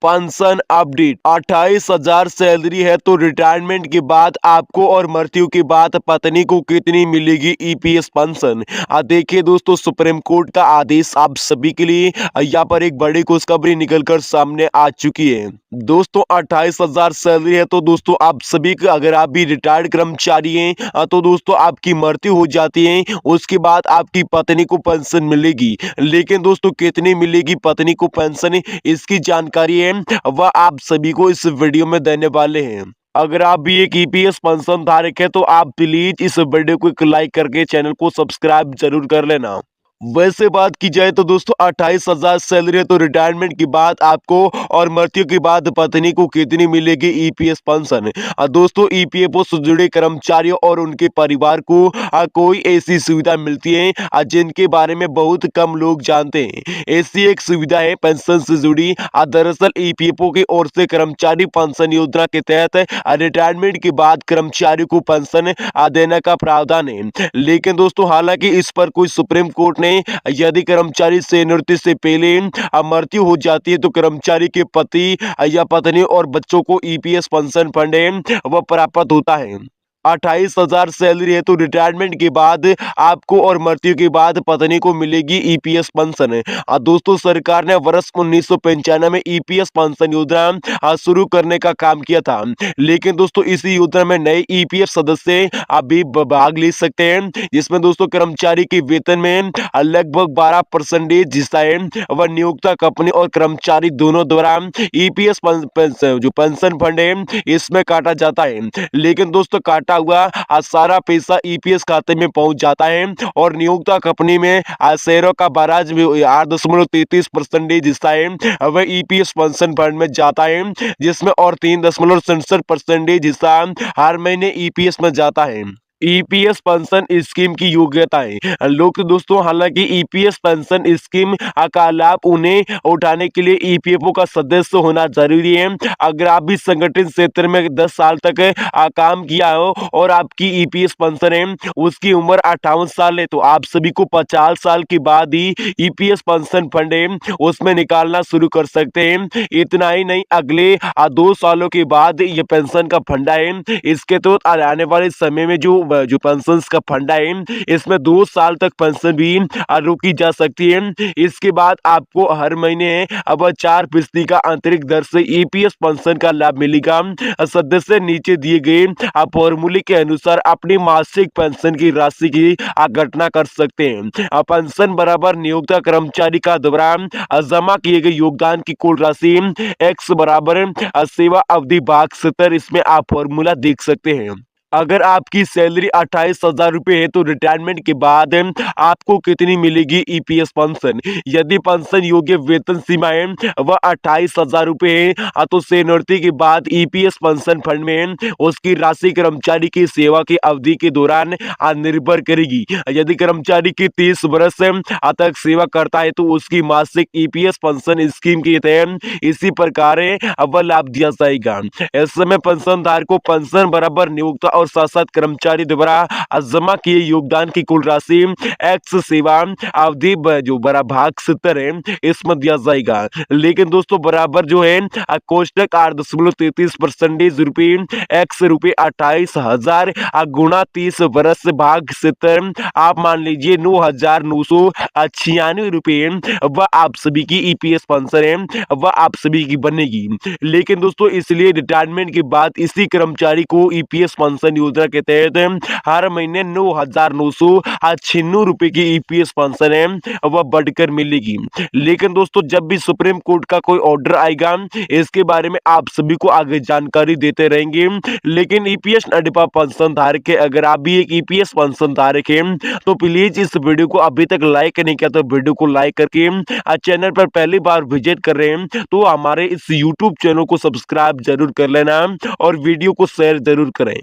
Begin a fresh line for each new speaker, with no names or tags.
Pension update. 28,000 salary है तो retirement के बाद आपको और मृत्यु के बाद पत्नी को कितनी मिलेगी ईपीएस पेंशन। देखिए दोस्तों, सुप्रीम कोर्ट का आदेश आप सभी के लिए यहाँ पर एक बड़ी खुशखबरी निकलकर सामने आ चुकी है। दोस्तों 28,000 सैलरी है तो दोस्तों आप सभी का, अगर आप भी रिटायर्ड कर्मचारी हैं तो दोस्तों आपकी मृत्यु हो जाती है, उसके बाद आपकी पत्नी को पेंशन मिलेगी। लेकिन दोस्तों कितनी मिलेगी पत्नी को पेंशन, इसकी जानकारी है वह आप सभी को इस वीडियो में देने वाले हैं। अगर आप भी एक ईपीएस पेंशन धारक है तो आप प्लीज इस वीडियो को एक लाइक करके चैनल को सब्सक्राइब जरूर कर लेना। वैसे बात की जाए तो दोस्तों 28,000 सैलरी है तो रिटायरमेंट के बाद आपको और मृत्यु के बाद पत्नी को कितनी मिलेगी ईपीएस पेंशन। दोस्तों ईपीएफओ से जुड़े कर्मचारियों और उनके परिवार को कोई ऐसी सुविधा मिलती है जिनके बारे में बहुत कम लोग जानते हैं। ऐसी एक सुविधा है पेंशन से जुड़ी। दरअसल ईपीएफओ की ओर से कर्मचारी पेंशन योजना के तहत रिटायरमेंट के बाद कर्मचारी को पेंशन देने का प्रावधान है। लेकिन दोस्तों हालांकि इस पर कोई सुप्रीम कोर्ट ने यदि कर्मचारी से निवृत्ति से पहले मृत्यु हो जाती है तो कर्मचारी के पति या पत्नी और बच्चों को ईपीएस पेंशन फंड वह प्राप्त होता है। 28,000 सैलरी है तो रिटायरमेंट के बाद आपको और मृत्यु के बाद पत्नी को मिलेगी ईपीएस पेंशन। दोस्तों सरकार ने वर्ष 1995 में ईपीएस पेंशन योजना शुरू करने का काम किया था। लेकिन दोस्तों इसी योजना में नए ईपीएफ सदस्य अभी भाग ले सकते हैं, जिसमें दोस्तों कर्मचारी के वेतन में लगभग 12% हिस्सा है वह नियोक्ता कंपनी और कर्मचारी दोनों द्वारा ईपीएस जो पेंशन फंड है इसमें काटा जाता है। लेकिन दोस्तों काटा हुआ सारा पैसा ईपीएस खाते में पहुंच जाता है और नियोक्ता कंपनी में शेयरों का ब्याज 8.33% हिस्सा है वह ईपीएस पेंशन फंड में जाता है, जिसमें और 3.67% हिस्सा हर महीने ईपीएस में जाता है। ईपीएस पेंशन स्कीम की योग्यताएं। लोग दोस्तों हालांकि ईपीएस पेंशन स्कीम का लाभ उन्हें उठाने के लिए ईपीएफओ का सदस्य होना जरूरी है। अगर आप भी संगठित क्षेत्र में 10 साल तक काम किया हो और आपकी ईपीएस पेंशन है उसकी उम्र 58 साल है तो आप सभी को 50 साल के बाद ही ईपीएस पेंशन फंड है उसमें निकालना शुरू कर सकते हैं। इतना ही नहीं, अगले 2 सालों के बाद ये पेंशन का फंडा है इसके तहत आने वाले समय में जो पेंशन का फंडा है इसमें 2 साल तक पेंशन भी रोकी जा सकती है। इसके बाद आपको हर महीने अब 4% का अतिरिक्त दर से ईपीएस पेंशन का लाभ मिलेगा। सदस्य नीचे दिए गए फॉर्मूले के अनुसार अपनी मासिक पेंशन की राशि की गणना कर सकते हैं। पेंशन बराबर नियोक्ता कर्मचारी का द्वारा जमा किए गए योगदान की कुल राशि एक्स बराबर सेवा अवधि भाग 70, इसमें आप फॉर्मूला देख सकते हैं। अगर आपकी सैलरी 28,000 रुपये है तो रिटायरमेंट के बाद आपको कितनी मिलेगी ईपीएस पेंशन। यदि पेंशन योग्य वेतन सीमा है वह 28,000 रुपये है तो सेवानिवृत्ति के बाद ईपीएस पेंशन फंड में उसकी राशि कर्मचारी की सेवा की अवधि के दौरान निर्भर करेगी। यदि कर्मचारी की 30 वर्ष तक सेवा करता है तो उसकी मासिक ईपीएस पेंशन स्कीम के तहत इसी प्रकार वह लाभ दिया जाएगा। इस समय पेंशन धारक को पेंशन बराबर नियोक्ता और साथ साथ कर्मचारी द्वारा जमा किए योगदान की कुल राशि एक्स सेवा अवधि जो बड़ा भाग 70 है इसमें दिया जाएगा। लेकिन दोस्तों बराबर जो है कोष्टक 8.33% रुपये एक्स रुपये 28,000 गुणा 30 वर्ष भाग 70 आप मान लीजिए 9,996 रुपये वह आप सभी की ईपीएस पेंशन है वह आप सभी की बनेगी। लेकिन दोस्तों इसलिए रिटायरमेंट के बाद इसी कर्मचारी को ईपीएस पेंशन योजना के तहत हर महीने 9,996 रुपए की ईपीएस पेंशन है वह बढ़कर मिलेगी। लेकिन दोस्तों जब भी सुप्रीम कोर्ट का कोई ऑर्डर आएगा इसके बारे में आप सभी को आगे जानकारी देते रहेंगे। लेकिन ईपीएस अडिपा पेंशन धारक है, अगर आप भी एक ईपीएस पेंशन धारक है तो प्लीज इस वीडियो को अभी तक लाइक नहीं किया तो वीडियो को लाइक करके चैनल पर पहली बार विजिट कर रहे हैं तो हमारे इस यूट्यूब चैनल को सब्सक्राइब जरूर कर लेना और वीडियो को शेयर जरूर करें।